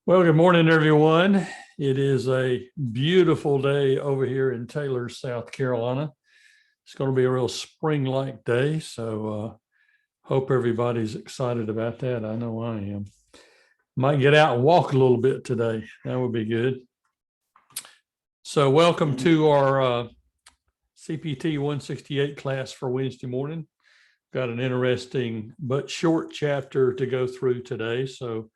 Well, good morning, everyone. It is a beautiful day over here in Taylor, South Carolina. It's going to be a real spring-like day, so hope everybody's excited about that. I know I am. Might get out and walk a little bit today. That would be good. So welcome to our CPT 168 class for Wednesday morning. Got an interesting but short chapter to go through today, so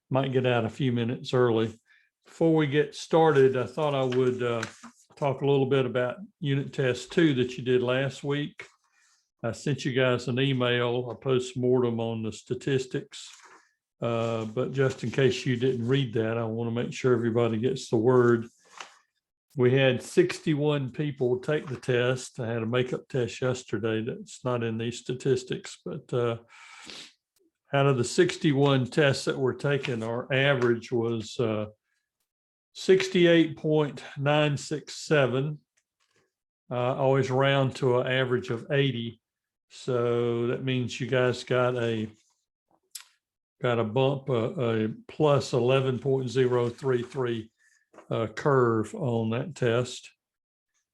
might get out a few minutes early. Before we get started, I thought I would talk a little bit about unit test 2 that you did last week. I sent you guys an email, a post-mortem on the statistics, but just in case you didn't read that, I want to make sure everybody gets the word. We had 61 people take the test. I had a makeup test yesterday that's not in these statistics, but out of the 61 tests that were taken, our average was 68.967. Always round to an average of 80. So that means you guys got a bump, a plus 11.033 curve on that test.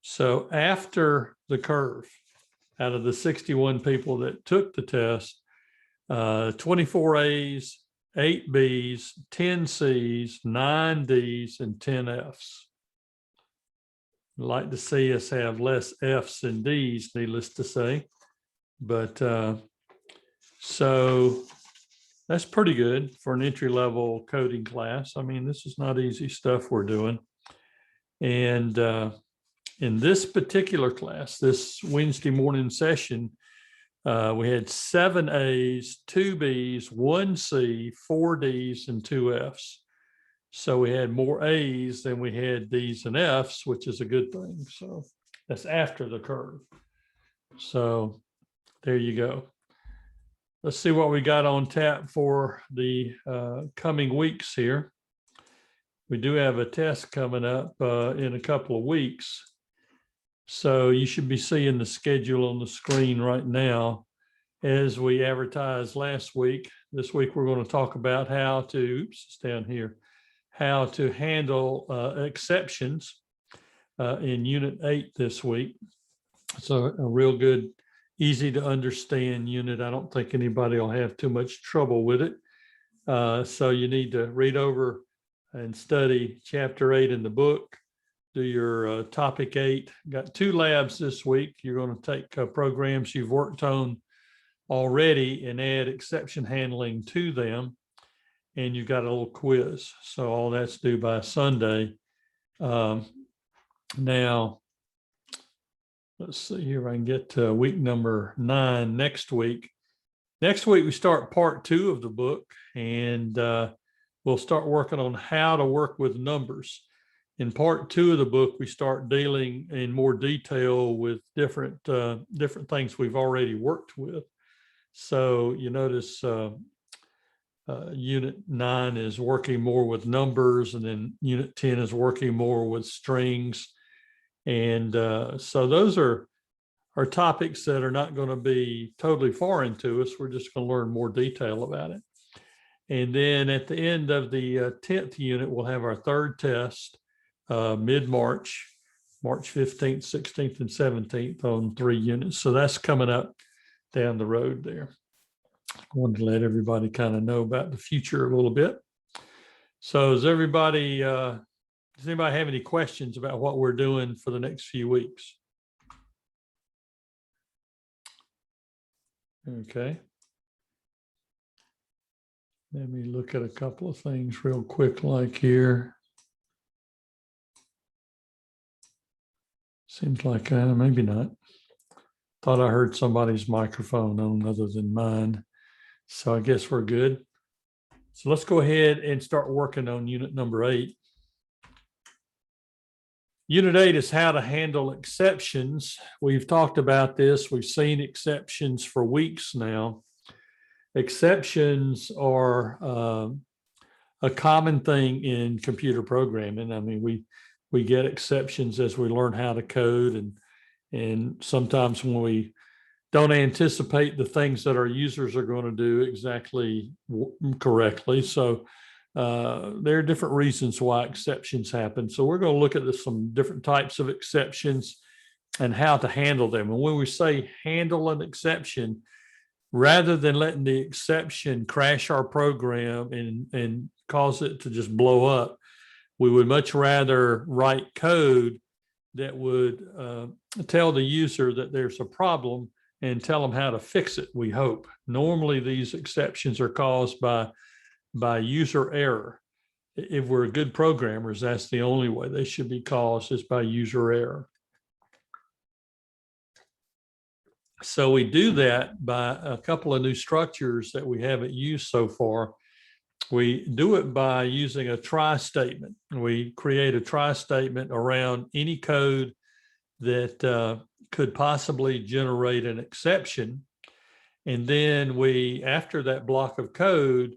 So after the curve, out of the 61 people that took the test, 24 A's, 8 B's, 10 C's, 9 D's, and 10 F's. I'd like to see us have less F's than D's, needless to say. But so that's pretty good for an entry-level coding class. I mean, this is not easy stuff we're doing. And in this particular class, this Wednesday morning session, we had 7 A's, 2 B's, 1 C, 4 D's, and 2 F's. So we had more A's than we had D's and F's, which is a good thing. So that's after the curve. So there you go. Let's see what we got on tap for the coming weeks here. We do have a test coming up in a couple of weeks. So you should be seeing the schedule on the screen right now. As we advertised last week, this week we're going to talk about how to, it's down here, how to handle exceptions in Unit 8 this week. So a real good, easy to understand unit. I don't think anybody will have too much trouble with it. So you need to read over and study Chapter 8 in the book. Do your topic 8. Got 2 labs this week. You're going to take programs you've worked on already and add exception handling to them. And you've got a little quiz. So all that's due by Sunday. Now, let's see here. I can get to week number 9 next week. Next week, we start part 2 of the book, and we'll start working on how to work with numbers. In part 2 of the book, we start dealing in more detail with different things we've already worked with. So you notice Unit 9 is working more with numbers, and then Unit 10 is working more with strings. And so those are topics that are not going to be totally foreign to us. We're just going to learn more detail about it. And then at the end of the 10th unit, we'll have our 3rd test. Mid-March, March 15th, 16th, and 17th on 3 units. So that's coming up down the road there. I wanted to let everybody kind of know about the future a little bit. So does anybody have any questions about what we're doing for the next few weeks? Okay. Let me look at a couple of things real quick like here. Seems like maybe not. Thought I heard somebody's microphone on other than mine. So I guess we're good. So let's go ahead and start working on unit number 8. Unit 8 is how to handle exceptions. We've talked about this. We've seen exceptions for weeks now. Exceptions are a common thing in computer programming. I mean, we get exceptions as we learn how to code, and sometimes when we don't anticipate the things that our users are going to do exactly correctly. So there are different reasons why exceptions happen. So we're going to look at some different types of exceptions and how to handle them. And when we say handle an exception, rather than letting the exception crash our program and cause it to just blow up, we would much rather write code that would tell the user that there's a problem and tell them how to fix it, we hope. Normally, these exceptions are caused by user error. If we're good programmers, that's the only way they should be caused, is by user error. So we do that by a couple of new structures that we haven't used so far. We do it by using a try statement. We create a try statement around any code that could possibly generate an exception. And then after that block of code,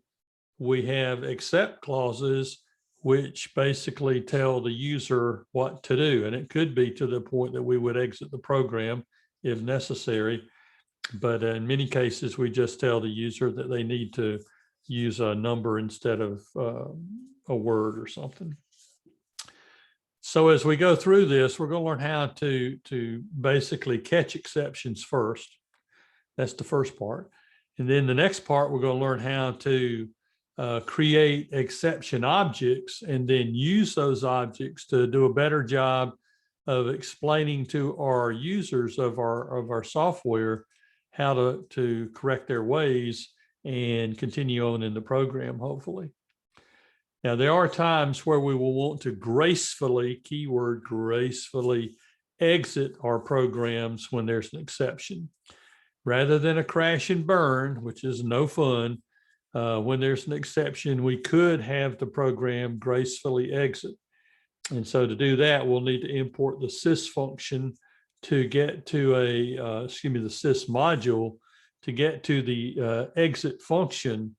we have except clauses, which basically tell the user what to do. And it could be to the point that we would exit the program if necessary. But in many cases, we just tell the user that they need to use a number instead of a word or something. So as we go through this, we're going to learn how to basically catch exceptions first. That's the first part. And then the next part, we're going to learn how to create exception objects and then use those objects to do a better job of explaining to our users of our software how to correct their ways and continue on in the program, hopefully. Now, there are times where we will want to gracefully, keyword gracefully, exit our programs when there's an exception. Rather than a crash and burn, which is no fun, when there's an exception, we could have the program gracefully exit. And so to do that, we'll need to import the sys function to get to the sys module to get to the exit function,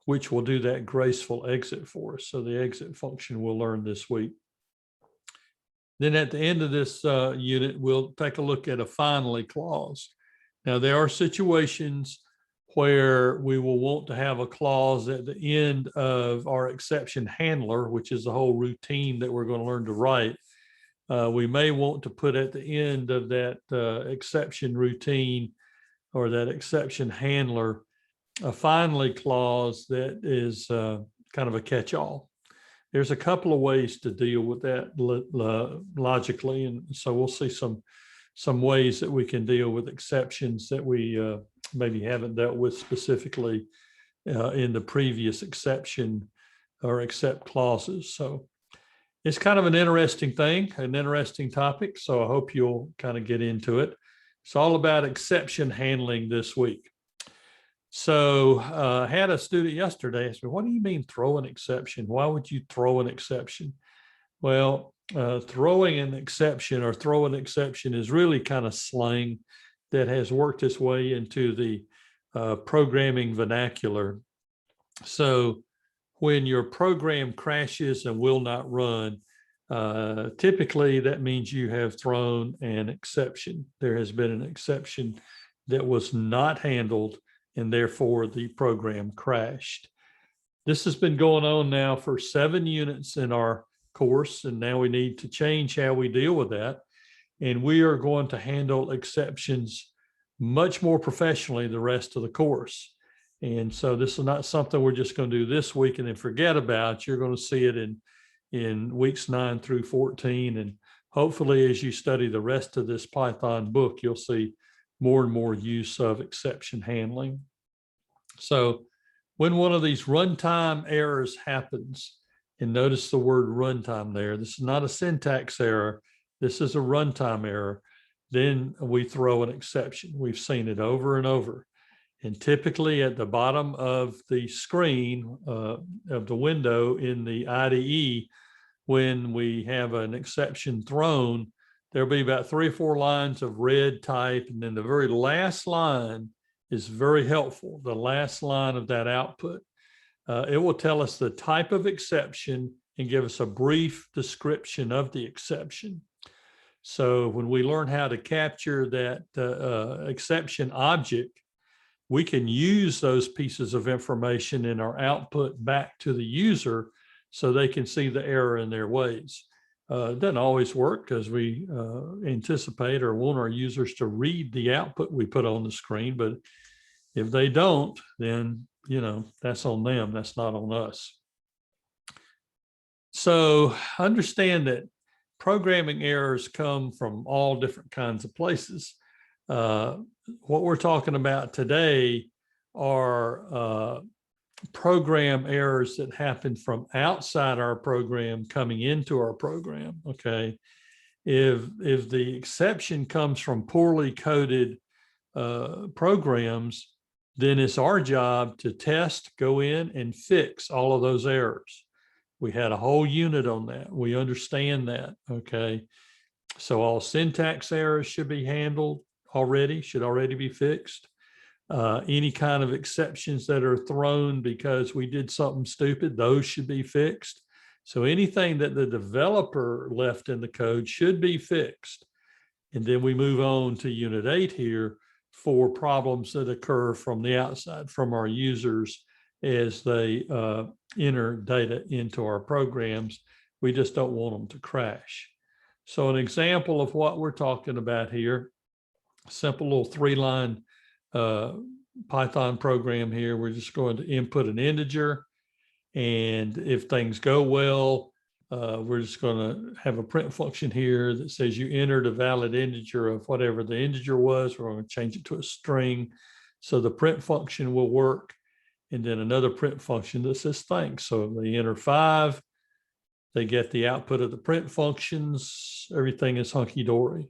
which will do that graceful exit for us. So the exit function we'll learn this week. Then at the end of this unit, we'll take a look at a finally clause. Now, there are situations where we will want to have a clause at the end of our exception handler, which is the whole routine that we're going to learn to write. We may want to put at the end of that exception routine or that exception handler a finally clause that is kind of a catch-all. There's a couple of ways to deal with that logically, and so we'll see some ways that we can deal with exceptions that we maybe haven't dealt with specifically in the previous exception or except clauses. So it's kind of an interesting thing, an interesting topic. So I hope you'll kind of get into it. It's all about exception handling this week. So I had a student yesterday ask me, what do you mean throw an exception? Why would you throw an exception? Well, throwing an exception or throw an exception is really kind of slang that has worked its way into the programming vernacular. So when your program crashes and will not run, typically that means you have thrown an exception. There has been an exception that was not handled, and therefore the program crashed. This has been going on now for 7 units in our course, and now we need to change how we deal with that. And we are going to handle exceptions much more professionally the rest of the course. And so this is not something we're just going to do this week and then forget about. You're going to see it in weeks 9 through 14. And hopefully, as you study the rest of this Python book, you'll see more and more use of exception handling. So when one of these runtime errors happens, and notice the word runtime there, this is not a syntax error, this is a runtime error, then we throw an exception. We've seen it over and over. And typically at the bottom of the screen of the window in the IDE, when we have an exception thrown, there'll be about 3 or 4 lines of red type. And then the very last line is very helpful. The last line of that output. It will tell us the type of exception and give us a brief description of the exception. So when we learn how to capture that exception object, we can use those pieces of information in our output back to the user so they can see the error in their ways. It doesn't always work because we anticipate or want our users to read the output we put on the screen, but if they don't, then, you know, that's on them, that's not on us. So understand that programming errors come from all different kinds of places. What we're talking about today are program errors that happen from outside our program coming into our program, okay? If the exception comes from poorly coded programs, then it's our job to test, go in and fix all of those errors. We had a whole unit on that. We understand that, okay? So all syntax errors should be handled already, should already be fixed. Any kind of exceptions that are thrown because we did something stupid, those should be fixed. So anything that the developer left in the code should be fixed. And then we move on to Unit 8 here for problems that occur from the outside, from our users as they enter data into our programs. We just don't want them to crash. So an example of what we're talking about here, simple little 3-line Python program here. We're just going to input an integer. And if things go well, we're just going to have a print function here that says you entered a valid integer of whatever the integer was. We're going to change it to a string. So the print function will work. And then another print function that says thanks. So if they enter 5, they get the output of the print functions. Everything is hunky-dory.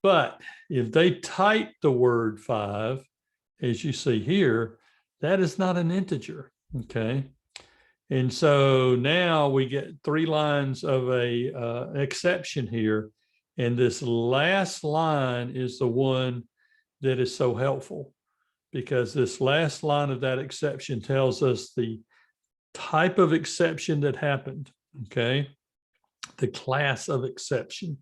But if they type the word 5, as you see here, that is not an integer, okay? And so now we get 3 lines of a exception here. And this last line is the one that is so helpful, because this last line of that exception tells us the type of exception that happened, okay? The class of exception.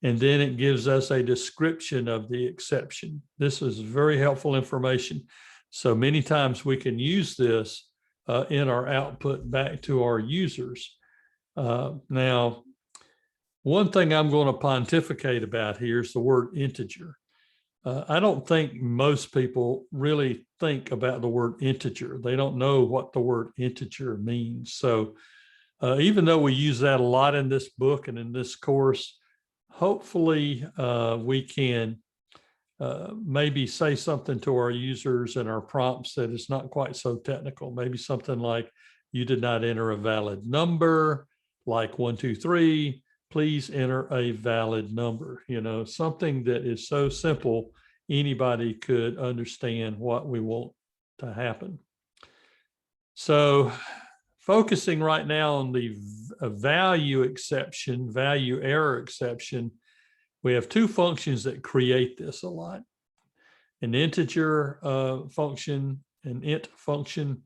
And then it gives us a description of the exception. This is very helpful information. So many times we can use this in our output back to our users. Now, one thing I'm going to pontificate about here is the word integer. I don't think most people really think about the word integer. They don't know what the word integer means. So even though we use that a lot in this book and in this course, hopefully we can maybe say something to our users and our prompts that is not quite so technical. Maybe something like, you did not enter a valid number, like 1, 2, 3. Please enter a valid number. You know, something that is so simple, anybody could understand what we want to happen. So focusing right now on the value exception, value error exception, we have 2 functions that create this a lot. An integer function, an int function,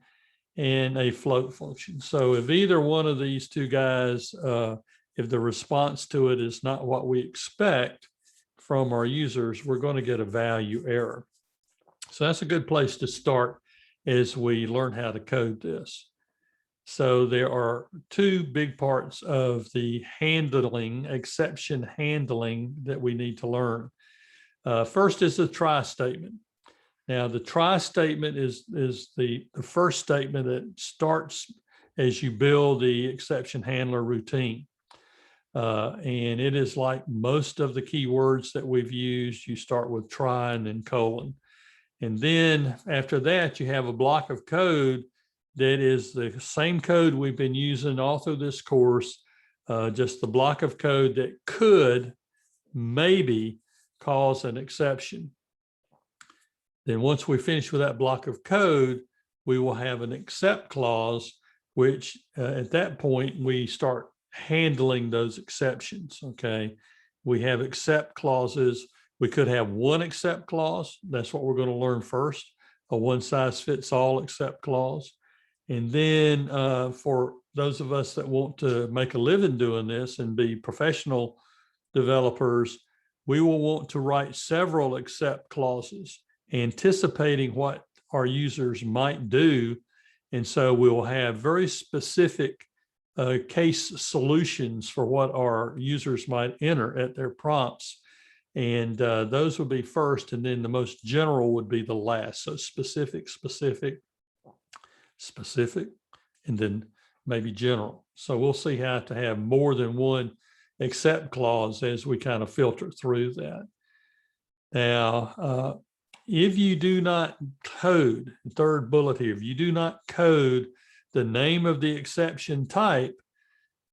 and a float function. So if either one of these 2 guys, if the response to it is not what we expect from our users, we're going to get a value error. So that's a good place to start as we learn how to code this. So there are 2 big parts of the handling, exception handling, that we need to learn. First is the try statement. Now, the try statement is the first statement that starts as you build the exception handler routine. And it is like most of the keywords that we've used. You start with try and then colon. And then after that, you have a block of code that is the same code we've been using all through this course, just the block of code that could maybe cause an exception. Then once we finish with that block of code, we will have an except clause, which at that point, we start handling those exceptions, okay? We have except clauses. We could have one except clause. That's what we're going to learn first, a one-size-fits-all except clause. And then for those of us that want to make a living doing this and be professional developers, we will want to write several except clauses. anticipating what our users might do. And so we'll have very specific case solutions for what our users might enter at their prompts. And those would be first, and then the most general would be the last. So specific, specific, specific, and then maybe general. So we'll see how to have more than one except clause as we kind of filter through that. Now, if you do not code, third bullet here, if you do not code the name of the exception type,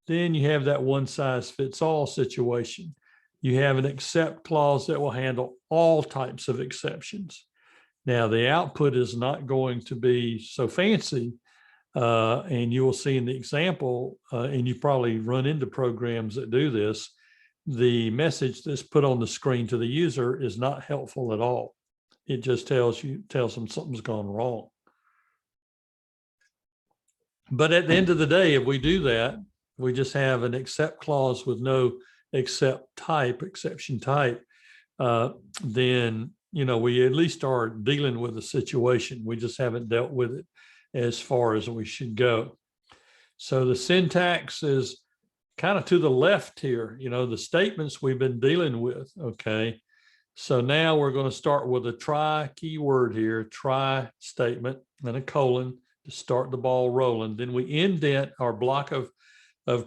then you have that one size fits all situation. You have an except clause that will handle all types of exceptions. Now, the output is not going to be so fancy, and you will see in the example, and you probably run into programs that do this, the message that's put on the screen to the user is not helpful at all. It just tells them something's gone wrong. But at the end of the day, if we do that, we just have an except clause with no exception type, then we at least are dealing with the situation. We just haven't dealt with it as far as we should go. So the syntax is kind of to the left here, the statements we've been dealing with, okay? So now we're going to start with a try keyword here, try statement, and a colon to start the ball rolling. Then we indent our block of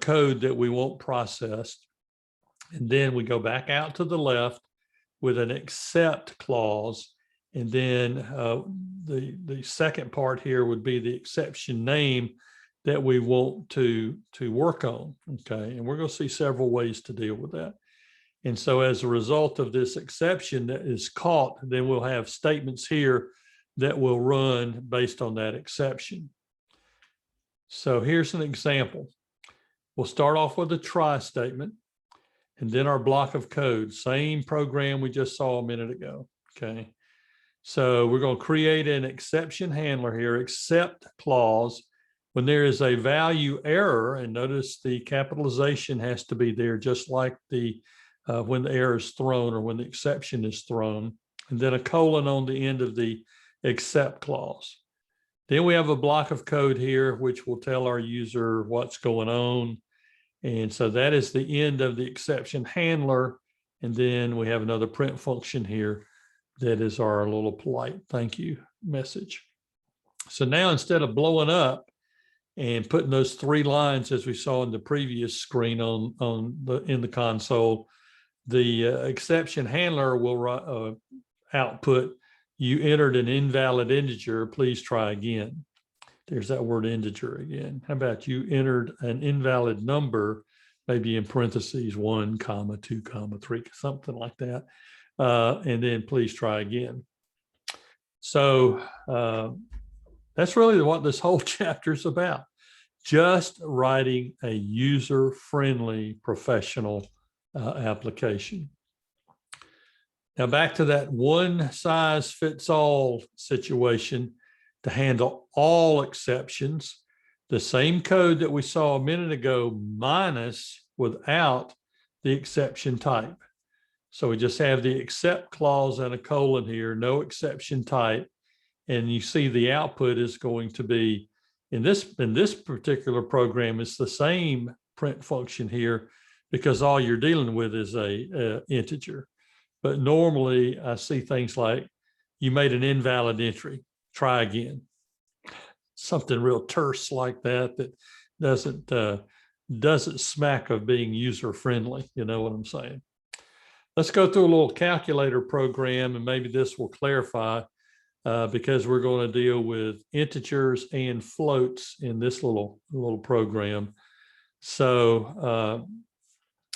code that we want processed. And then we go back out to the left with an except clause. And then the second part here would be the exception name that we want to work on, okay? And we're going to see several ways to deal with that. And so as a result of this exception that is caught, then we'll have statements here that will run based on that exception. So here's an example. We'll start off with a try statement and then our block of code, same program we just saw a minute ago, okay? So we're going to create an exception handler here, except clause. When there is a value error, and notice the capitalization has to be there just like the when the error is thrown or when the exception is thrown, and then a colon on the end of the except clause. Then we have a block of code here, which will tell our user what's going on. And so that is the end of the exception handler. And then we have another print function here that is our little polite thank you message. So now instead of blowing up and putting those 3 lines as we saw in the previous screen in the console, the exception handler will output, you entered an invalid integer, please try again. There's that word integer again. How about you entered an invalid number, maybe in parentheses 1, 2, 3, something like that. And then please try again. So that's really what this whole chapter is about. Just writing a user-friendly professional application. Now back to that one-size-fits-all situation to handle all exceptions. The same code that we saw a minute ago minus without the exception type. So we just have the except clause and a colon here, no exception type. And you see the output is going to be, in this particular program, it's the same print function here because all you're dealing with is a integer. But normally I see things like you made an invalid entry, try again. Something real terse like that doesn't smack of being user friendly. You know what I'm saying? Let's go through a little calculator program, and maybe this will clarify because we're going to deal with integers and floats in this little program. So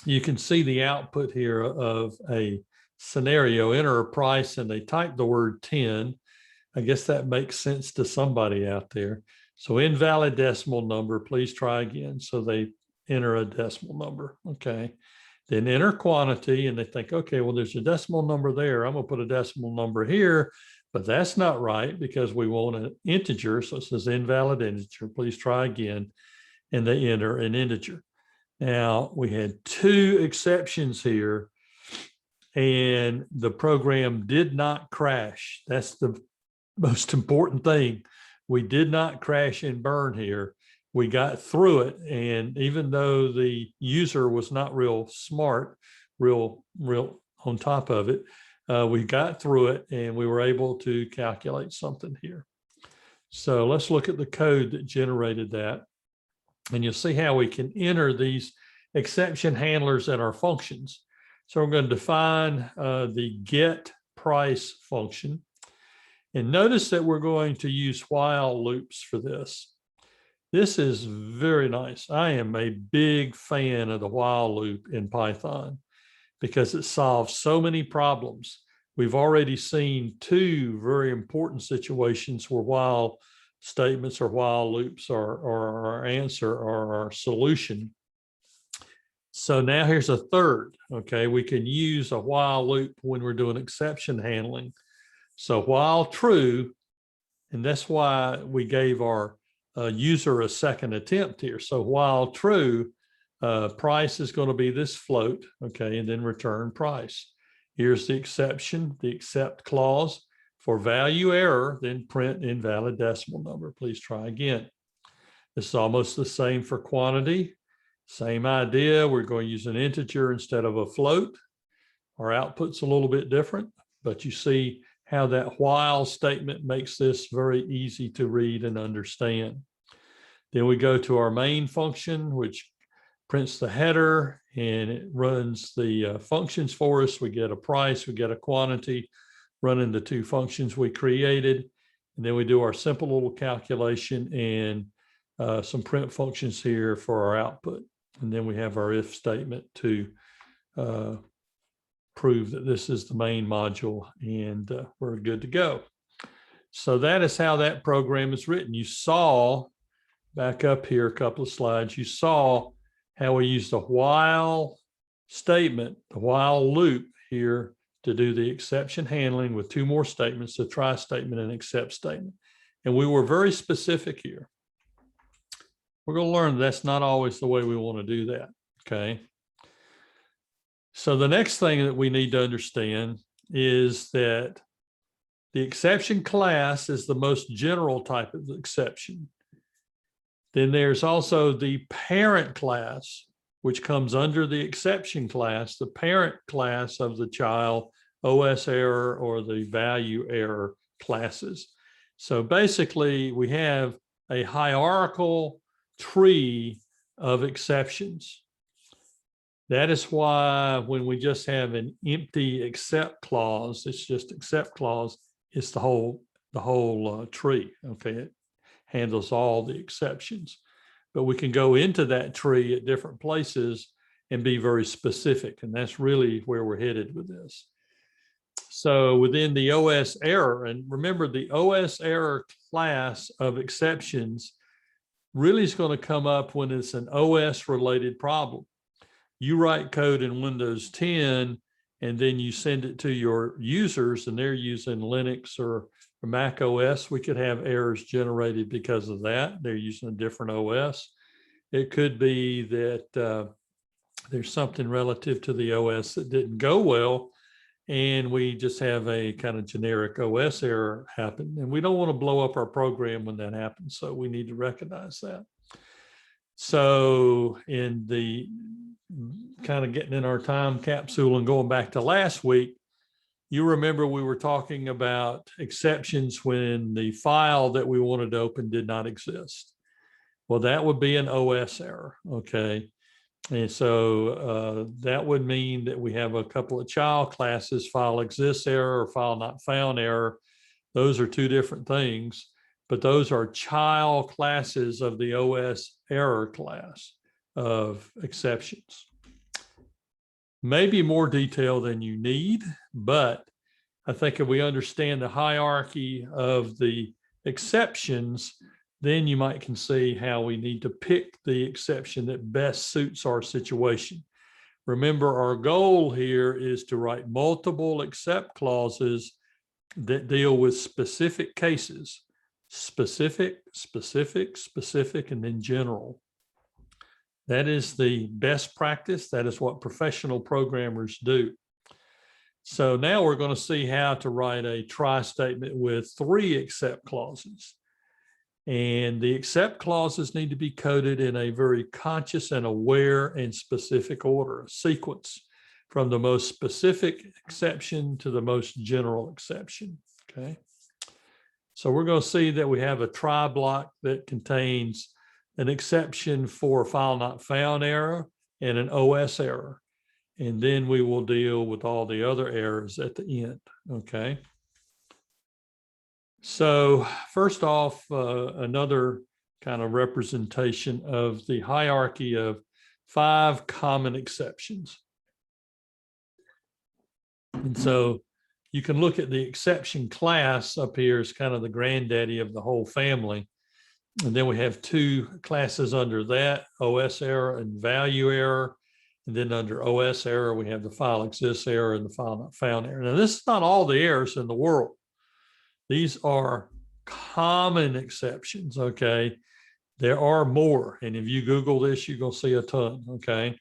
you can see the output here of a scenario, enter a price, and they type the word 10. I guess that makes sense to somebody out there. So invalid decimal number, please try again. So they enter a decimal number, okay. Then enter quantity, and they think, okay, well, there's a decimal number there. I'm gonna put a decimal number here, but that's not right because we want an integer. So it says invalid integer, please try again. And they enter an integer. Now we had 2 exceptions here. and the program did not crash. That's the most important thing. We did not crash and burn here. We got through it. And even though the user was not real smart, real on top of it, we got through it and we were able to calculate something here. So let's look at the code that generated that. And you'll see how we can enter these exception handlers in our functions. So we're going to define the get price function. And notice that we're going to use while loops for this. This is very nice. I am a big fan of the while loop in Python because it solves so many problems. We've already seen two very important situations where while statements or while loops are our answer or our solution. So now here's a third. Okay, we can use a while loop when we're doing exception handling. So while true, and that's why we gave our user a second attempt here. So while true, price is going to be this float, okay, and then return price. Here's the exception, the except clause. For value error, then print invalid decimal number. Please try again. This is almost the same for quantity. Same idea. We're going to use an integer instead of a float. Our output's a little bit different, but you see how that while statement makes this very easy to read and understand. Then we go to our main function, which prints the header and it runs the functions for us. We get a price, we get a quantity, running the two functions we created. And then we do our simple little calculation and some print functions here for our output. And then we have our if statement to prove that this is the main module and we're good to go. So that is how that program is written. You saw, back up here a couple of slides, you saw how we used a while statement, the while loop here to do the exception handling with two more statements, a try statement and except statement. And we were very specific here. We're going to learn that's not always the way we want to do that, okay? So the next thing that we need to understand is that the exception class is the most general type of exception. Then there's also the parent class, which comes under the exception class, the parent class of the child, OS error or the value error classes. So basically we have a hierarchical tree of exceptions. That is why when we just have an empty except clause, it's just except clause, it's the whole tree, okay? It handles all the exceptions. But we can go into that tree at different places and be very specific, and that's really where we're headed with this. So within the OS error, and remember the OS error class of exceptions really is going to come up when it's an OS related problem. You write code in Windows 10 and then you send it to your users and they're using Linux or Mac OS. We could have errors generated because of that. They're using a different OS. It could be that there's something relative to the OS that didn't go well and we just have a kind of generic OS error happen. And we don't want to blow up our program when that happens. So we need to recognize that. So in the kind of getting in our time capsule and going back to last week, you remember we were talking about exceptions when the file that we wanted to open did not exist. Well, that would be an OS error, okay? And so that would mean that we have a couple of child classes, file exists error or file not found error. Those are two different things, but those are child classes of the OS error class of exceptions. Maybe more detail than you need, but I think if we understand the hierarchy of the exceptions, then you might can see how we need to pick the exception that best suits our situation. Remember, our goal here is to write multiple except clauses that deal with specific cases. Specific, specific, specific, and then general. That is the best practice. That is what professional programmers do. So now we're going to see how to write a try statement with 3 except clauses. And the except clauses need to be coded in a very conscious and aware and specific order, a sequence from the most specific exception to the most general exception, okay? So we're going to see that we have a try block that contains an exception for file not found error and an OS error. And then we will deal with all the other errors at the end, okay? So first off, another kind of representation of the hierarchy of 5 common exceptions. And so you can look at the exception class up here as kind of the granddaddy of the whole family. And then we have 2 classes under that, OS error and value error. And then under OS error, we have the file exists error and the file not found error. Now, this is not all the errors in the world. These are common exceptions, okay? There are more. And if you Google this, you're going to see a ton, okay?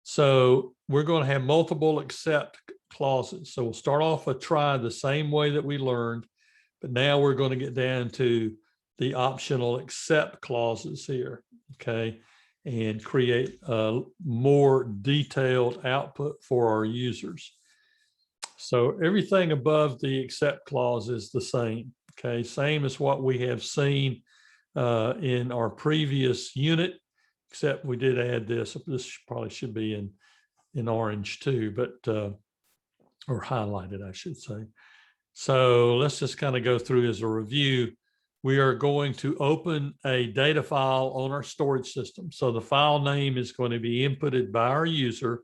So we're going to have multiple except clauses. So we'll start off a try the same way that we learned, but now we're going to get down to the optional except clauses here, okay? And create a more detailed output for our users. So everything above the except clause is the same, okay? Same as what we have seen in our previous unit, except we did add this. This probably should be in orange too, but or highlighted, I should say. So let's just kind of go through as a review. We are going to open a data file on our storage system. So the file name is going to be inputted by our user.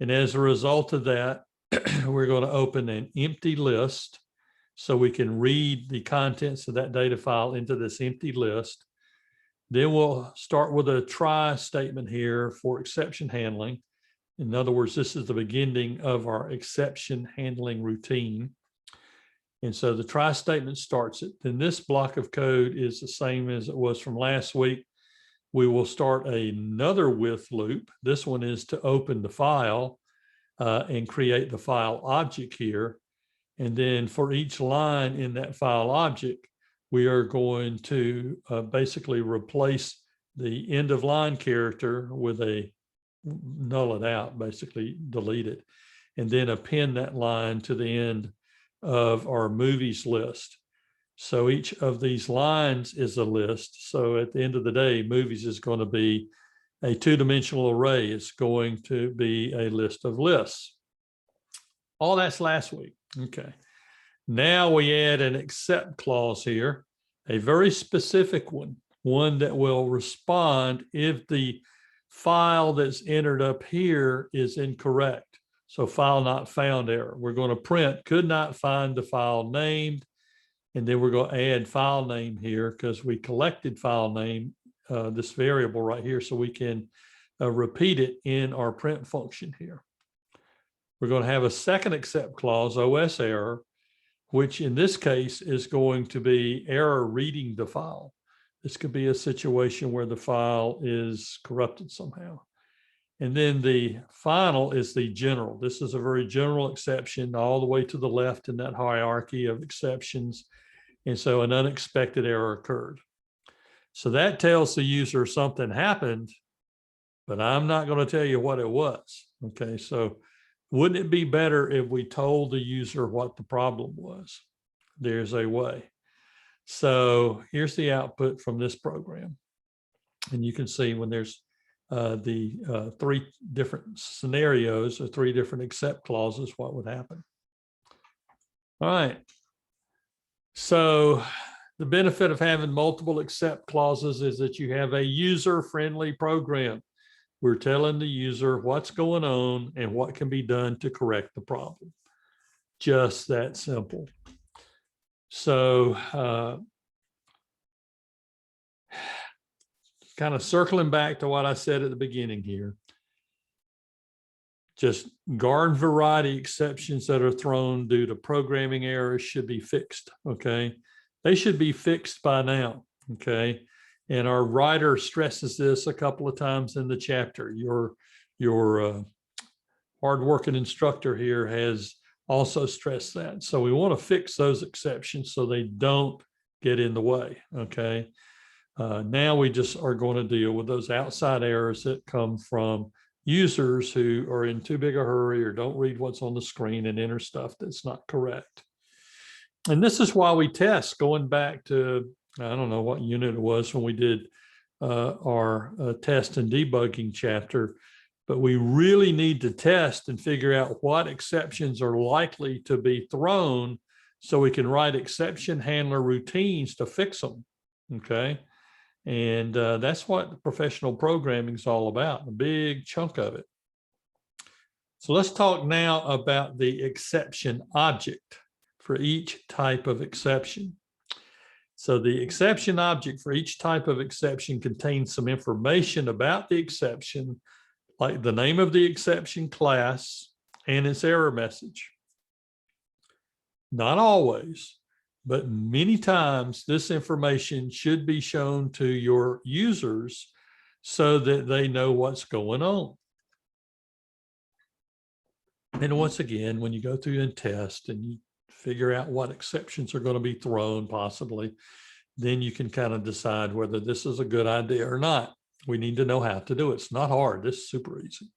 And as a result of that, we're going to open an empty list so we can read the contents of that data file into this empty list. Then we'll start with a try statement here for exception handling. In other words, this is the beginning of our exception handling routine. And so the try statement starts it. Then this block of code is the same as it was from last week. We will start another with loop. This one is to open the file and create the file object here. And then for each line in that file object, we are going to basically replace the end of line character with a null it out, basically delete it, and then append that line to the end of our movies list. So each of these lines is a list. So at the end of the day, movies is going to be a 2-dimensional array. It's going to be a list of lists. All that's last week. Okay. Now we add an except clause here, a very specific one that will respond if the file that's entered up here is incorrect. So file not found error. We're going to print could not find the file named, and then we're going to add file name here because we collected file name, this variable right here, so we can repeat it in our print function here. We're going to have a second except clause, OS error, which in this case is going to be error reading the file. This could be a situation where the file is corrupted somehow. And then the final is the general. This is a very general exception all the way to the left in that hierarchy of exceptions. And so an unexpected error occurred. So that tells the user something happened, but I'm not going to tell you what it was. Okay, so wouldn't it be better if we told the user what the problem was? There's a way. So here's the output from this program. And you can see when there's the 3 different scenarios or 3 different except clauses, what would happen. All right. So the benefit of having multiple except clauses is that you have a user-friendly program. We're telling the user what's going on and what can be done to correct the problem. Just that simple. So kind of circling back to what I said at the beginning here, just garden variety exceptions that are thrown due to programming errors should be fixed, okay? They should be fixed by now, okay? And our writer stresses this a couple of times in the chapter. Your hardworking instructor here has also stressed that. So we want to fix those exceptions so they don't get in the way, okay? Now we just are going to deal with those outside errors that come from users who are in too big a hurry or don't read what's on the screen and enter stuff that's not correct. And this is why we test, going back to, I don't know what unit it was when we did our test and debugging chapter, but we really need to test and figure out what exceptions are likely to be thrown so we can write exception handler routines to fix them, okay? And that's what professional programming is all about, a big chunk of it. So let's talk now about the exception object for each type of exception. So the exception object for each type of exception contains some information about the exception, like the name of the exception class and its error message. Not always, but many times this information should be shown to your users so that they know what's going on. And once again, when you go through and test and you figure out what exceptions are going to be thrown possibly, then you can kind of decide whether this is a good idea or not. We need to know how to do it. It's not hard. This is super easy.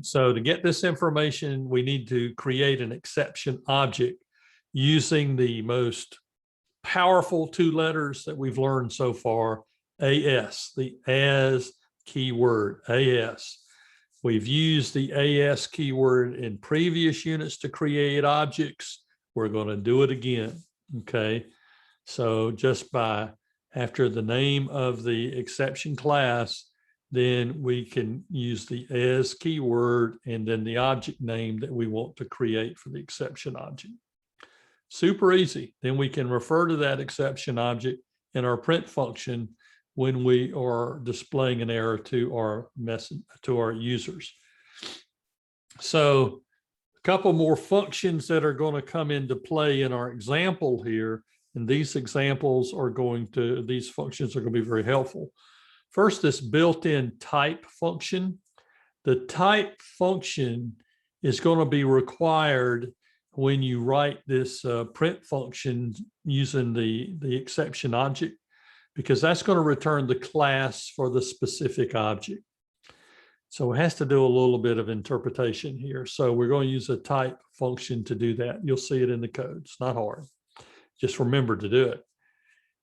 So to get this information, we need to create an exception object using the most powerful two letters that we've learned so far, AS, the as keyword, AS. We've used the AS keyword in previous units to create objects. We're going to do it again, okay? So just by after the name of the exception class, then we can use the as keyword and then the object name that we want to create for the exception object. Super easy. Then we can refer to that exception object in our print function when we are displaying an error to our message to our users. So a couple more functions that are going to come into play in our example here, and these examples are going to, these functions are going to be very helpful. First, this built-in type function. The type function is going to be required when you write this print function using the exception object, because that's going to return the class for the specific object. So it has to do a little bit of interpretation here. So we're going to use a type function to do that. You'll see it in the code. It's not hard. Just remember to do it.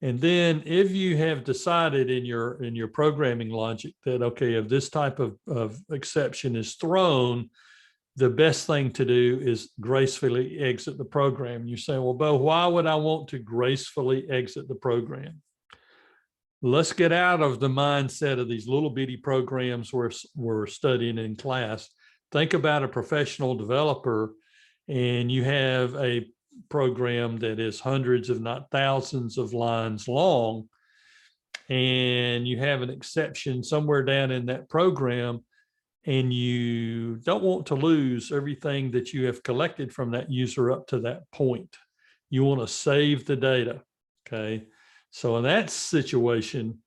And then if you have decided in your programming logic that, okay, if this type of exception is thrown, the best thing to do is gracefully exit the program. You say, well, Bo, why would I want to gracefully exit the program? Let's get out of the mindset of these little bitty programs we're studying in class. Think about a professional developer, and you have a program that is hundreds, if not thousands of lines long, and you have an exception somewhere down in that program, and you don't want to lose everything that you have collected from that user up to that point. You want to save the data, okay? So in that situation,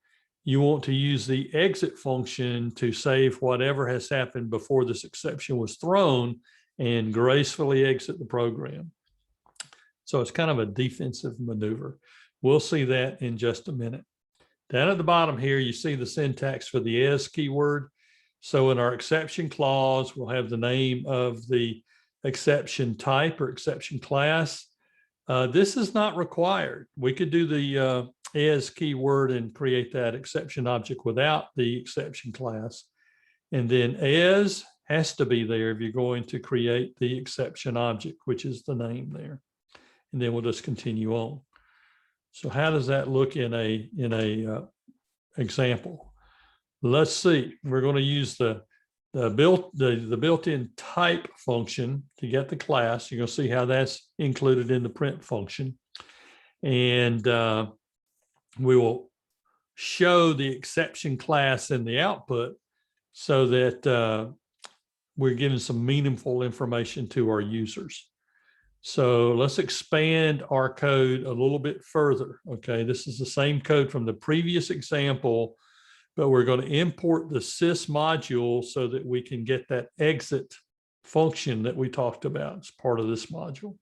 you want to use the exit function to save whatever has happened before this exception was thrown and gracefully exit the program. So it's kind of a defensive maneuver. We'll see that in just a minute. Down at the bottom here, you see the syntax for the as keyword. So in our exception clause, we'll have the name of the exception type or exception class. This is not required. We could do the as keyword and create that exception object without the exception class. And then as has to be there if you're going to create the exception object, which is the name there. And then we'll just continue on. So how does that look in a example? Let's see. We're going to use the built-in type function to get the class. You're going to see how that's included in the print function. And we will show the exception class in the output so that we're giving some meaningful information to our users. So let's expand our code a little bit further. Okay, this is the same code from the previous example, but we're going to import the sys module so that we can get that exit function that we talked about as part of this module.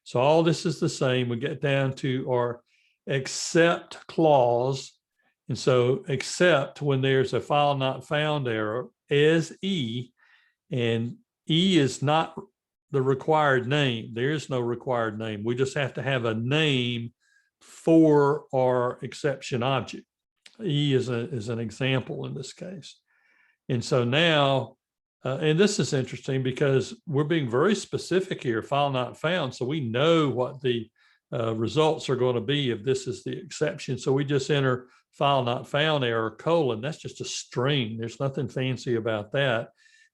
So all this is the same. We get down to our except clause. And so except when there's a file not found error as E, and E is not the required name. There is no required name. We just have to have a name for our exception object. E is an example in this case. And so now, and this is interesting because we're being very specific here, file not found. So we know what the results are going to be if this is the exception. So we just enter file not found error colon. That's just a string. There's nothing fancy about that.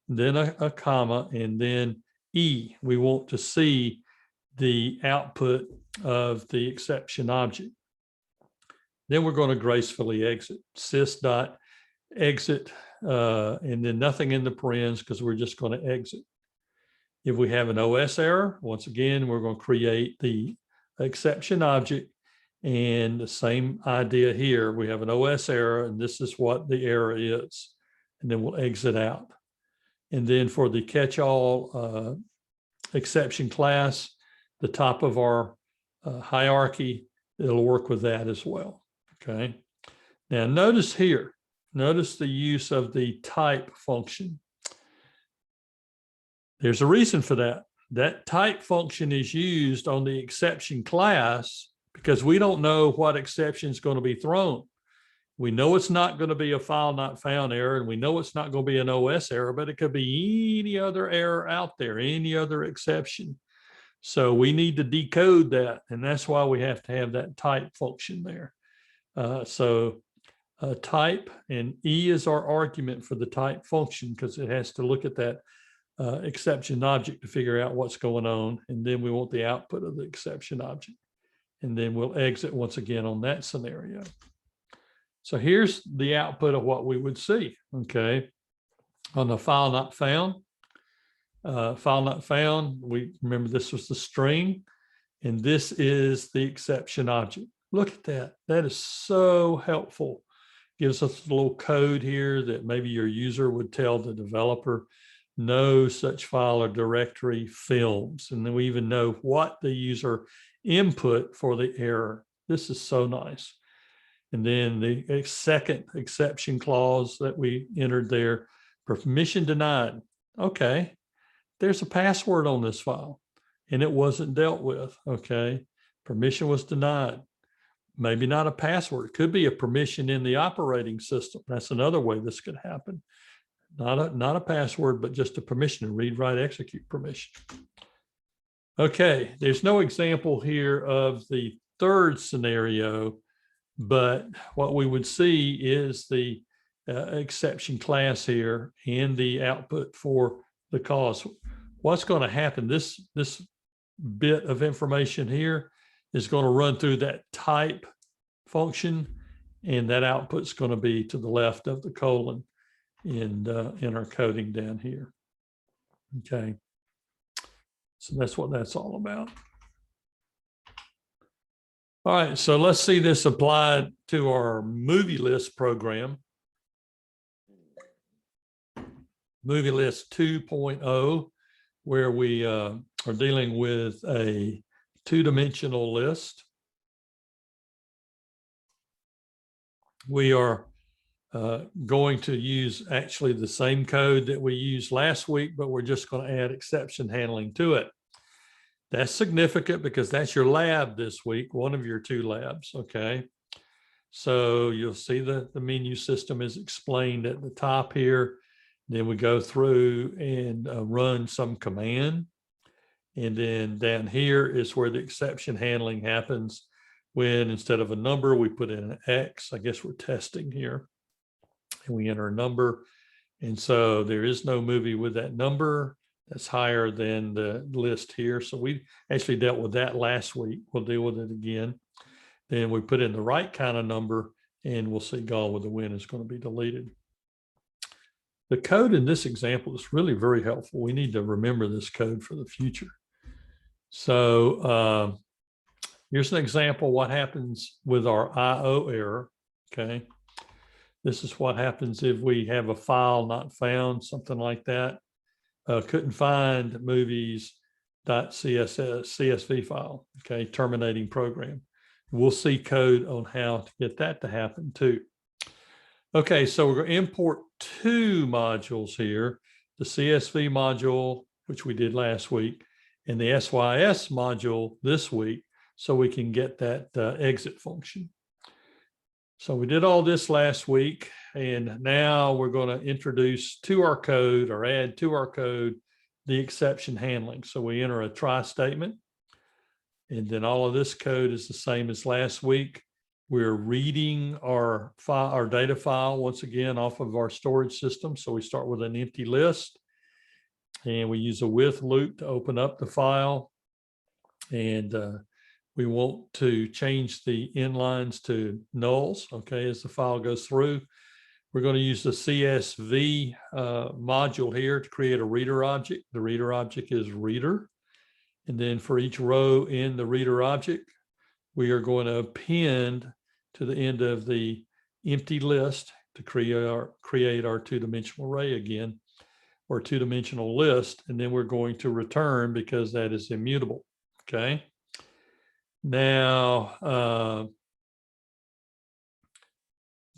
And then a comma, and then E. We want to see the output of the exception object. Then we're going to gracefully exit, sys.exit, and then nothing in the parens because we're just going to exit. If we have an OS error, once again, we're going to create the exception object, and the same idea here. We have an OS error, and this is what the error is, and then we'll exit out. And then for the catch-all exception class, the top of our hierarchy, it'll work with that as well. Okay. Now notice here, notice the use of the type function. There's a reason for that. That type function is used on the exception class because we don't know what exception is going to be thrown. We know it's not going to be a file not found error, and we know it's not going to be an OS error, but it could be any other error out there, any other exception. So we need to decode that, and that's why we have to have that type function there. Type, and E is our argument for the type function because it has to look at that exception object to figure out what's going on, and then we want the output of the exception object. And then we'll exit once again on that scenario. So here's the output of what we would see, okay? On the file not found, we remember this was the string, and this is the exception object. Look at that. That is so helpful. Gives us a little code here that maybe your user would tell the developer, no such file or directory films. And then we even know what the user input for the error. This is so nice. And then the second exception clause that we entered there, permission denied. Okay, there's a password on this file and it wasn't dealt with. Okay, permission was denied. Maybe not a password. It could be a permission in the operating system. That's another way this could happen. Not a password, but just a permission to read, write, execute permission. Okay, there's no example here of the third scenario, but what we would see is the exception class here and the output for the cause. What's going to happen, this bit of information here is going to run through that type function, and that output's going to be to the left of the colon in our coding down here. Okay, so that's what that's all about. All right, so let's see this applied to our movie list program. Movie list 2.0, where we are dealing with a two-dimensional list. We are going to use actually the same code that we used last week, but we're just going to add exception handling to it. That's significant because that's your lab this week, one of your two labs, okay? So you'll see the menu system is explained at the top here. Then we go through and run some command. And then down here is where the exception handling happens when instead of a number, we put in an X. I guess we're testing here. And we enter a number. And so there is no movie with that number. That's higher than the list here. So we actually dealt with that last week. We'll deal with it again. Then we put in the right kind of number, and we'll see Gone with the Wind is going to be deleted. The code in this example is really very helpful. We need to remember this code for the future. So here's an example what happens with our IO error, okay? This is what happens if we have a file not found, something like that. couldn't find movies.csv file, okay, terminating program. We'll see code on how to get that to happen too. Okay, so we're going to import two modules here, the CSV module, which we did last week, and the SYS module this week, so we can get that exit function. So we did all this last week, and now we're going to introduce to our code, or add to our code, the exception handling. So we enter a try statement, and then all of this code is the same as last week. We're reading our file, our data file, once again off of our storage system. So we start with an empty list, and we use a with loop to open up the file. And we want to change the inlines to nulls, okay, as the file goes through. We're going to use the CSV module here to create a reader object. The reader object is reader. And then for each row in the reader object, we are going to append to the end of the empty list to create our two-dimensional array again, or two-dimensional list. And then we're going to return, because that is immutable, okay? Now,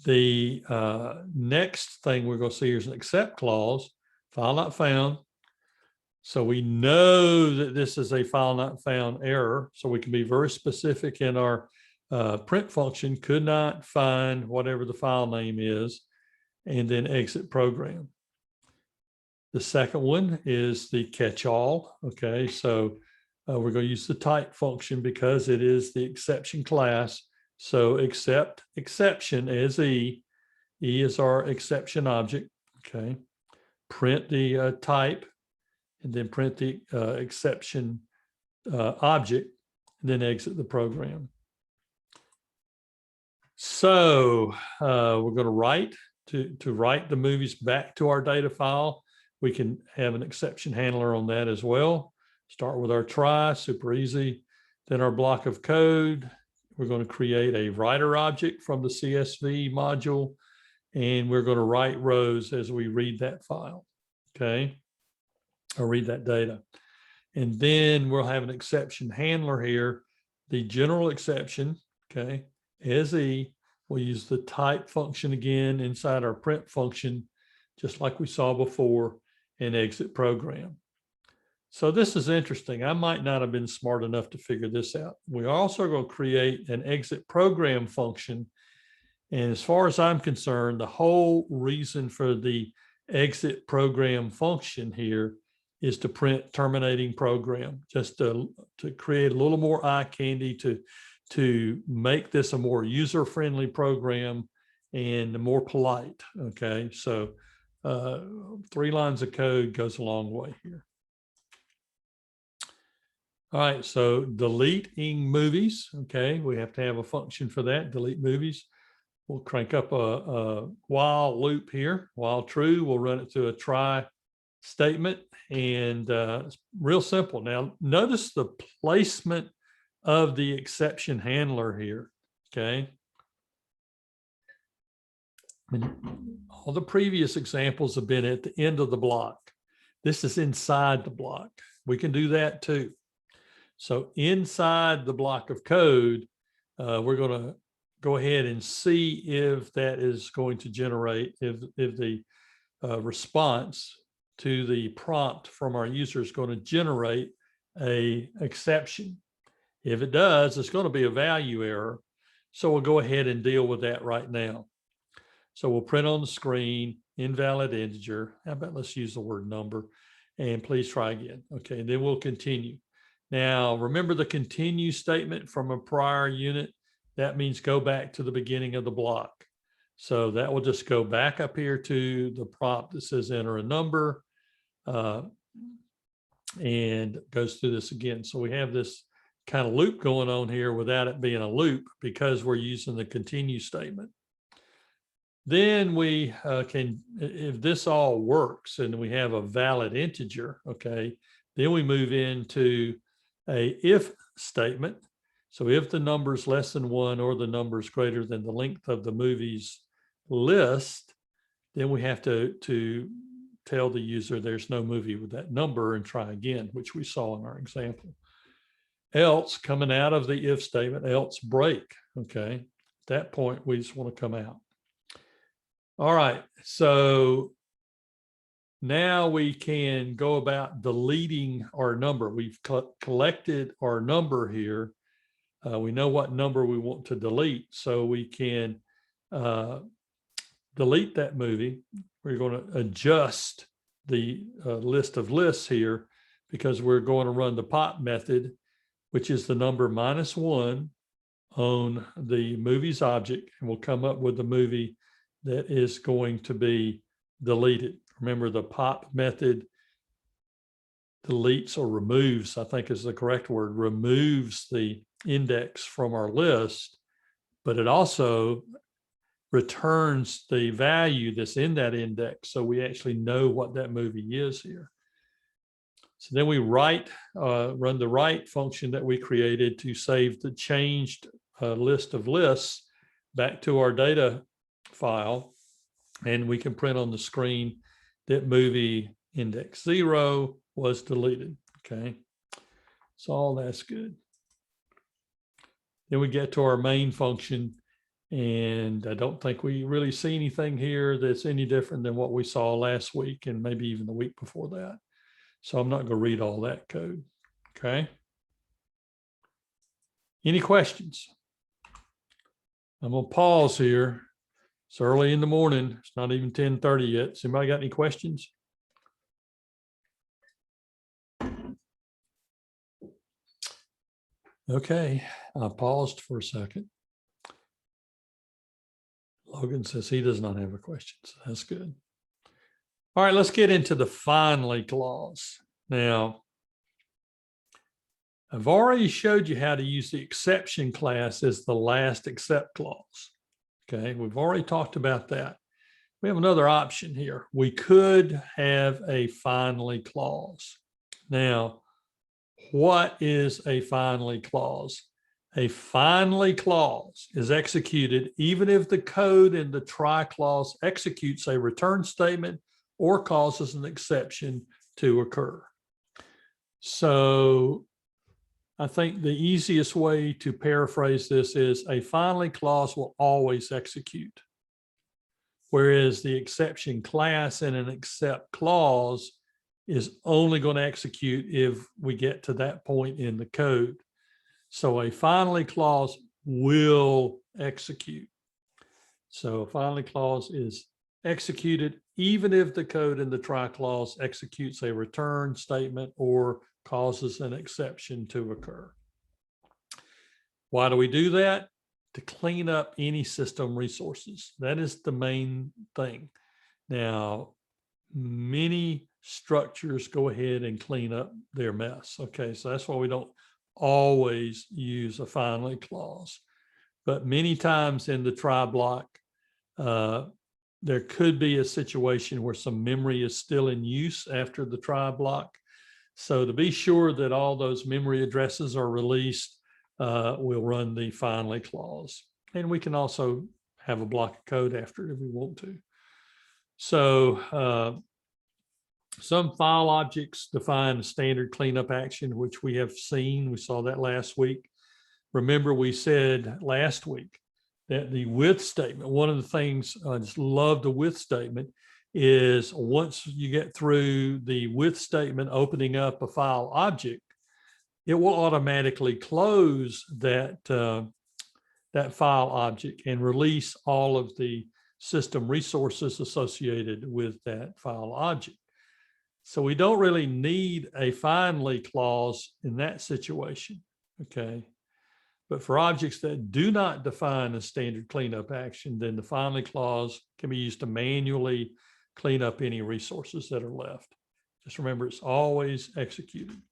the next thing we're going to see here is an except clause, file not found. So we know that this is a file not found error. So we can be very specific in our print function, could not find whatever the file name is, and then exit program. The second one is the catch-all. Okay, so we're going to use the type function because it is the exception class. So accept exception as E. E is our exception object. Okay, print the type, and then print the exception object, and then exit the program. So we're going to write to write the movies back to our data file. We can have an exception handler on that as well. Start with our try, super easy. Then our block of code. We're going to create a writer object from the CSV module, and we're going to write rows as we read that file, okay, or read that data. And then we'll have an exception handler here, the general exception, okay, as E. We'll use the type function again inside our print function, just like we saw before, and exit program. So this is interesting. I might not have been smart enough to figure this out. We're also going to create an exit program function. And as far as I'm concerned, the whole reason for the exit program function here is to print terminating program, just to create a little more eye candy, to make this a more user-friendly program and more polite, okay? So 3 lines of code goes a long way here. All right, so deleting movies, okay? We have to have a function for that, delete movies. We'll crank up a while loop here. While true, we'll run it through a try statement, and it's real simple. Now, notice the placement of the exception handler here, okay? And all the previous examples have been at the end of the block. This is inside the block. We can do that too. So inside the block of code, we're going to go ahead and see if that is going to generate, if the response to the prompt from our user is going to generate an exception. If it does, it's going to be a value error. So we'll go ahead and deal with that right now. So we'll print on the screen, invalid integer. How about let's use the word number, and please try again. Okay, and then we'll continue. Now, remember the continue statement from a prior unit? That means go back to the beginning of the block. So that will just go back up here to the prompt that says enter a number, and goes through this again. So we have this kind of loop going on here without it being a loop, because we're using the continue statement. Then we can, if this all works and we have a valid integer, okay, then we move into a if statement. So if the number is less than 1 or the number is greater than the length of the movie's list, then we have to tell the user there's no movie with that number and try again, which we saw in our example. Else, coming out of the if statement, else break. Okay, at that point, we just want to come out. All right, so now we can go about deleting our number. We've collected our number here. We know what number we want to delete, so we can delete that movie. We're going to adjust the list of lists here because we're going to run the pop method, which is the number -1 on the movie's object, and we'll come up with the movie that is going to be deleted. Remember, the pop method deletes or removes, I think is the correct word, removes the index from our list, but it also returns the value that's in that index, so we actually know what that movie is here. So then we run the write function that we created to save the changed list of lists back to our data file, and we can print on the screen that movie index 0 was deleted. Okay, so all that's good. Then we get to our main function, and I don't think we really see anything here that's any different than what we saw last week and maybe even the week before that. So I'm not going to read all that code. Okay. Any questions? I'm going to pause here. It's early in the morning. It's not even 10:30 yet. Has anybody got any questions? Okay, I paused for a second. Logan says he does not have a question, so that's good. All right, let's get into the finally clause. Now, I've already showed you how to use the exception class as the last except clause. Okay, we've already talked about that. We have another option here. We could have a finally clause. Now, what is a finally clause? A finally clause is executed even if the code in the try clause executes a return statement or causes an exception to occur. So I think the easiest way to paraphrase this is a finally clause will always execute, whereas the exception class in an except clause is only going to execute if we get to that point in the code. So a finally clause will execute. So a finally clause is executed even if the code in the try clause executes a return statement or causes an exception to occur. Why do we do that? To clean up any system resources. That is the main thing. Now, many structures go ahead and clean up their mess. Okay, so that's why we don't always use a finally clause. But many times in the try block, there could be a situation where some memory is still in use after the try block. So to be sure that all those memory addresses are released, we'll run the finally clause. And we can also have a block of code after it if we want to. So some file objects define a standard cleanup action, which we have seen. We saw that last week. Remember, we said last week that the with statement, one of the things I just love the with statement is once you get through the with statement opening up a file object, it will automatically close that, that file object and release all of the system resources associated with that file object. So we don't really need a finally clause in that situation, okay? But for objects that do not define a standard cleanup action, then the finally clause can be used to manually clean up any resources that are left. Just remember, it's always executed.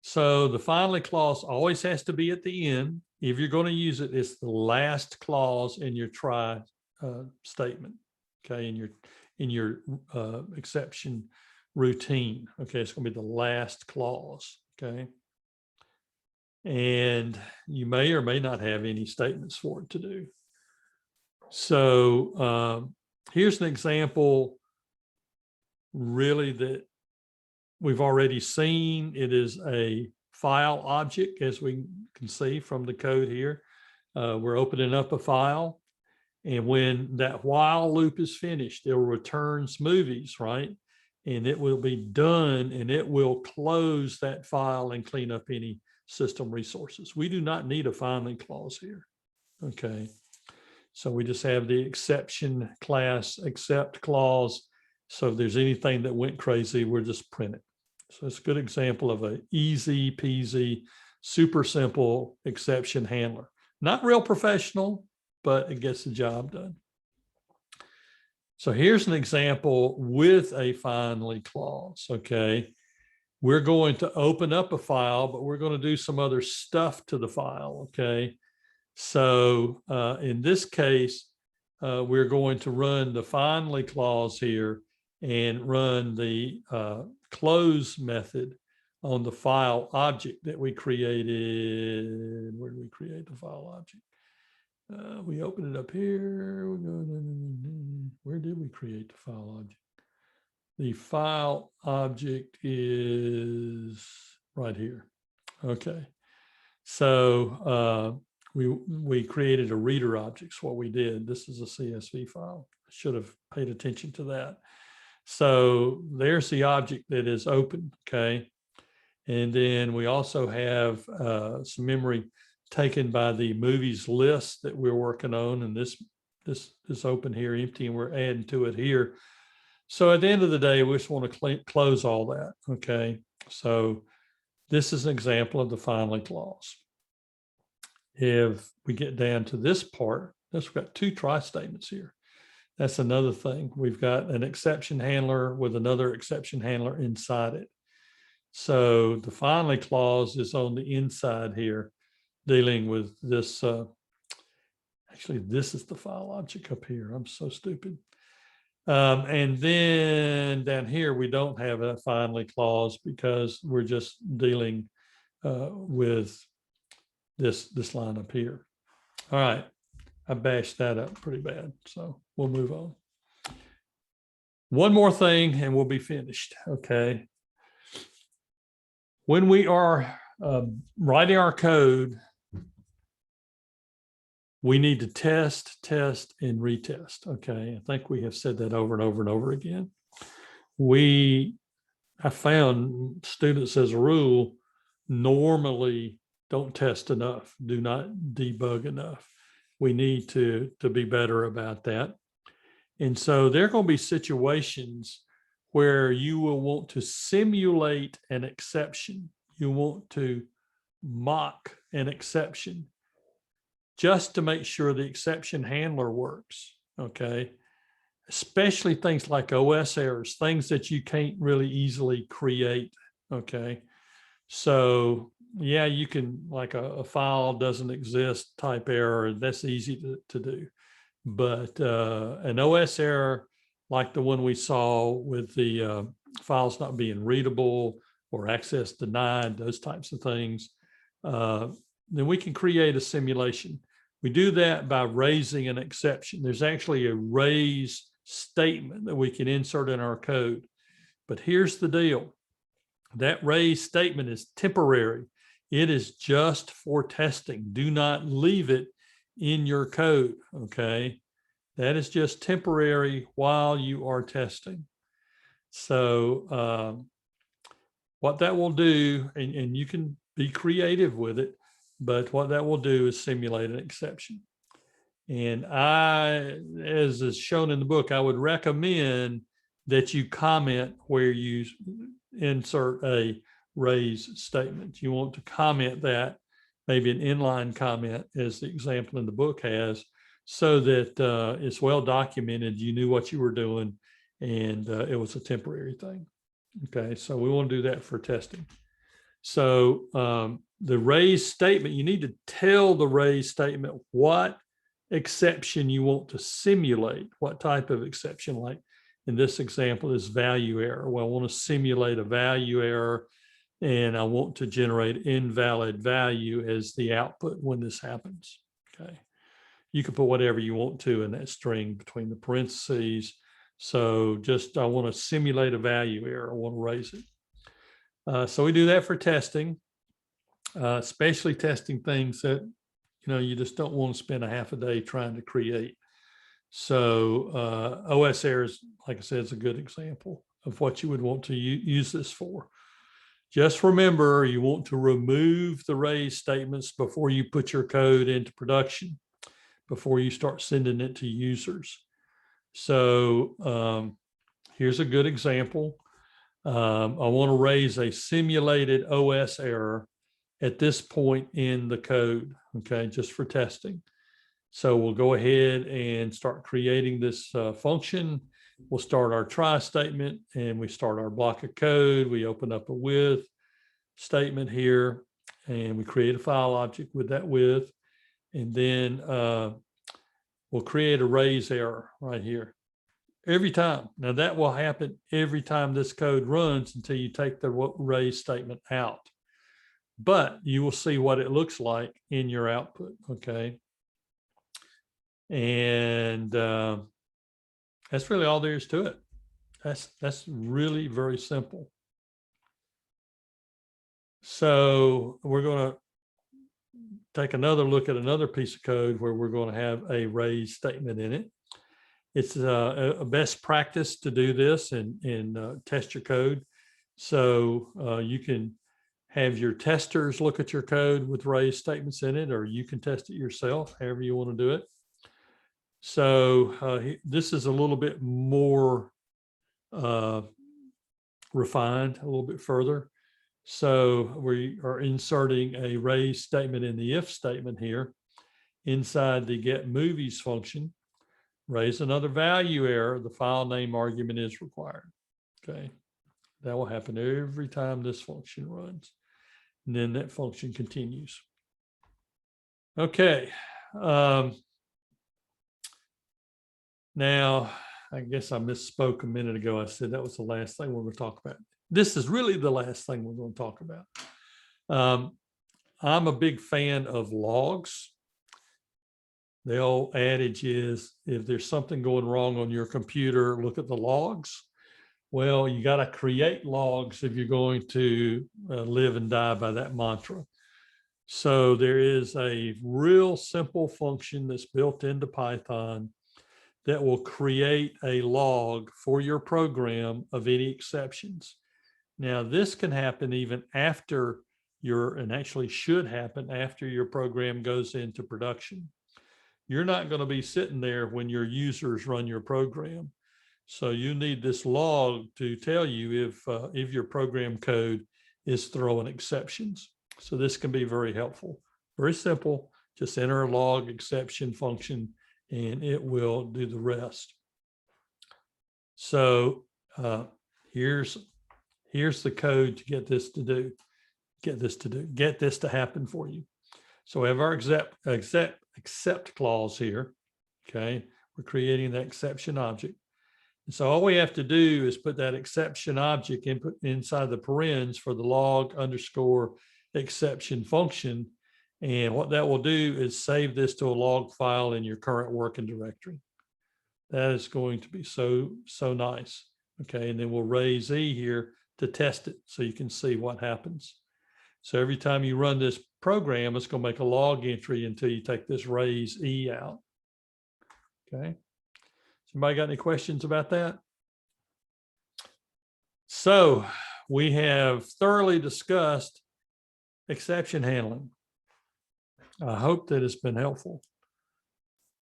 So the finally clause always has to be at the end. If you're going to use it, it's the last clause in your try statement, okay, in your exception routine. Okay, it's going to be the last clause, okay? And you may or may not have any statements for it to do. So here's an example really that we've already seen. It is a file object, as we can see from the code here. We're opening up a file, and when that while loop is finished, it returns movies, right? And it will be done, and it will close that file and clean up any system resources. We do not need a finally clause here, okay? So we just have the exception class accept clause. So if there's anything that went crazy, we're just print it. So it's a good example of a easy peasy, super simple exception handler. Not real professional, but it gets the job done. So here's an example with a finally clause, okay? We're going to open up a file, but we're going to do some other stuff to the file, okay? So in this case, we're going to run the finally clause here and run the close method on the file object that we created. Where did we create the file object? We open it up here. Where did we create the file object? The file object is right here. Okay. So we created a reader object. Is what we did. This is a CSV file. I should have paid attention to that. So there's the object that is open, okay? And then we also have some memory taken by the movies list that we're working on, and this is open here, empty, and we're adding to it here. So at the end of the day, we just want to close all that, okay? So this is an example of the finally clause. If we get down to this part, we've got two try statements here. That's another thing. We've got an exception handler with another exception handler inside it. So the finally clause is on the inside here, dealing with this. Actually, this is the file object up here. I'm so stupid. And then down here, we don't have a finally clause because we're just dealing with this line up here. All right. I bashed that up pretty bad. So we'll move on. One more thing and we'll be finished. Okay. When we are writing our code, we need to test, and retest. Okay. I think we have said that over and over and over again. I found students as a rule normally don't test enough, do not debug enough. We need to be better about that. And so there are going to be situations where you will want to simulate an exception. You want to mock an exception just to make sure the exception handler works, okay? Especially things like OS errors, things that you can't really easily create, okay? So yeah, you can, like a file doesn't exist type error, that's easy to do. But an OS error, like the one we saw with the files not being readable or access denied, those types of things, then we can create a simulation. We do that by raising an exception. There's actually a raise statement that we can insert in our code. But here's the deal. That raise statement is temporary. It is just for testing. Do not leave it in your code, okay? That is just temporary while you are testing. So what that will do, and you can be creative with it, but what that will do is simulate an exception. And as is shown in the book, I would recommend that you comment where you insert a raise statement. You want to comment that, maybe an inline comment, as the example in the book has, so that it's well documented, you knew what you were doing, and it was a temporary thing. Okay, so we want to do that for testing. So the raise statement, you need to tell the raise statement what exception you want to simulate, what type of exception. Like in this example is value error. Well, I want to simulate a value error, and I want to generate invalid value as the output when this happens. Okay. You can put whatever you want to in that string between the parentheses. So just, I want to simulate a value error. I want to raise it. So we do that for testing, especially testing things that, you just don't want to spend a half a day trying to create. So OS errors, like I said, is a good example of what you would want to use this for. Just remember, you want to remove the raise statements before you put your code into production, before you start sending it to users. So here's a good example. I want to raise a simulated OS error at this point in the code, okay, just for testing. So we'll go ahead and start creating this function. We'll start our try statement and we start our block of code. We open up a with statement here and we create a file object with that with, and then we'll create a raise error right here every time. Now that will happen every time this code runs until you take the raise statement out, but you will see what it looks like in your output, okay? And that's really all there is to it. That's really very simple. So we're going to take another look at another piece of code where we're going to have a raise statement in it. It's a best practice to do this and test your code. So you can have your testers look at your code with raise statements in it, or you can test it yourself, however you want to do it. So this is a little bit more refined, a little bit further. So we are inserting a raise statement in the if statement here inside the get movies function. Raise another value error, the file name argument is required. Okay, that will happen every time this function runs. And then that function continues. Okay. Now, I guess I misspoke a minute ago. I said that was the last thing we're going to talk about. This is really the last thing we're going to talk about. I'm a big fan of logs. The old adage is, if there's something going wrong on your computer, look at the logs. Well, you got to create logs if you're going to live and die by that mantra. So there is a real simple function that's built into Python that will create a log for your program of any exceptions. Now, this can happen even after and actually should happen after your program goes into production. You're not going to be sitting there when your users run your program. So you need this log to tell you if your program code is throwing exceptions. So this can be very helpful. Very simple. Just enter a log exception function and it will do the rest. So here's the code to get this to happen for you. So we have our accept clause here. Okay, we're creating that exception object. And so all we have to do is put that exception object input inside the parens for the log underscore exception function. And what that will do is save this to a log file in your current working directory. That is going to be so nice. Okay, and then we'll raise E here to test it so you can see what happens. So every time you run this program, it's going to make a log entry until you take this raise E out. Okay. Somebody got any questions about that? So we have thoroughly discussed exception handling. I hope that it's been helpful.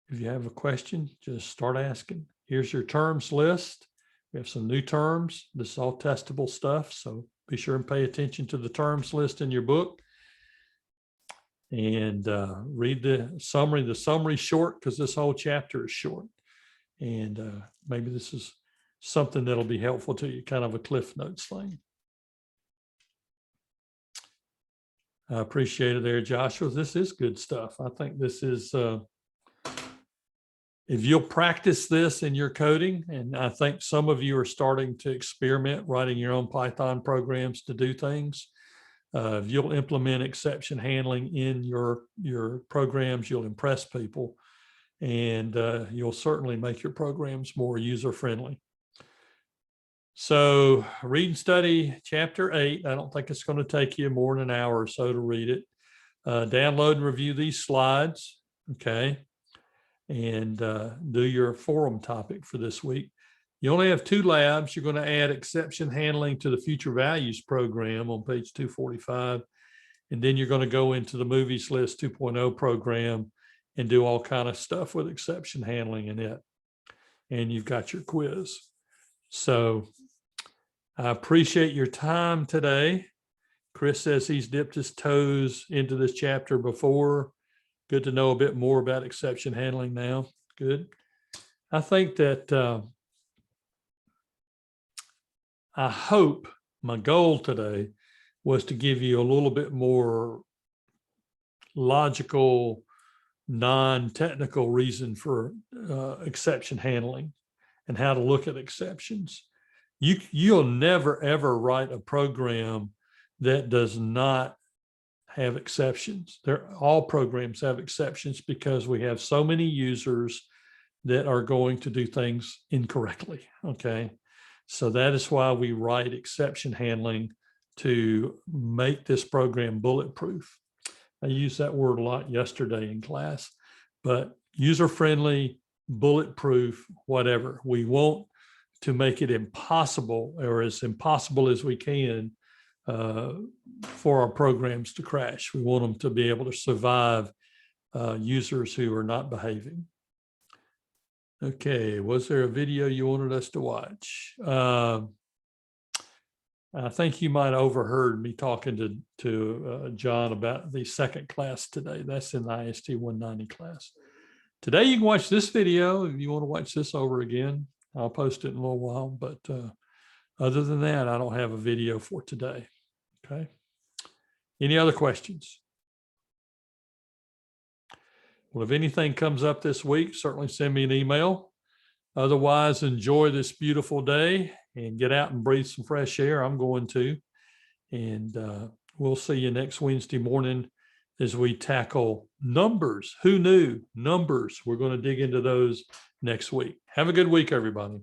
If you have a question, just start asking. Here's your terms list. We have some new terms. This is all testable stuff, so be sure and pay attention to the terms list in your book. And read the summary. The summary is short because this whole chapter is short. And maybe this is something that'll be helpful to you, kind of a Cliff Notes thing. I appreciate it there, Joshua. This is good stuff. I think this is, if you'll practice this in your coding, and I think some of you are starting to experiment writing your own Python programs to do things. If you'll implement exception handling in your programs, you'll impress people. and you'll certainly make your programs more user-friendly. So read and study chapter 8. I don't think it's going to take you more than an hour or so to read it. Download and review these slides, okay? And do your forum topic for this week. You only have 2 labs. You're going to add exception handling to the future values program on page 245. And then you're going to go into the movies list 2.0 program and do all kind of stuff with exception handling in it. And you've got your quiz. So I appreciate your time today. Chris says he's dipped his toes into this chapter before. Good to know a bit more about exception handling now. Good. I think that I hope my goal today was to give you a little bit more logical, non-technical reason for exception handling and how to look at exceptions. You'll never, ever write a program that does not have exceptions. All programs have exceptions because we have so many users that are going to do things incorrectly, okay? So that is why we write exception handling to make this program bulletproof. I used that word a lot yesterday in class, but user-friendly, bulletproof, whatever. We want to make it impossible, or as impossible as we can, for our programs to crash. We want them to be able to survive users who are not behaving. Okay, was there a video you wanted us to watch? I think you might have overheard me talking to John about the second class today. That's in the IST 190 class. Today you can watch this video if you want to watch this over again. I'll post it in a little while, but other than that, I don't have a video for today. Okay. Any other questions? Well, if anything comes up this week, certainly send me an email. Otherwise, enjoy this beautiful day and get out and breathe some fresh air. I'm going to. And we'll see you next Wednesday morning as we tackle numbers. Who knew? Numbers. We're going to dig into those next week. Have a good week, everybody.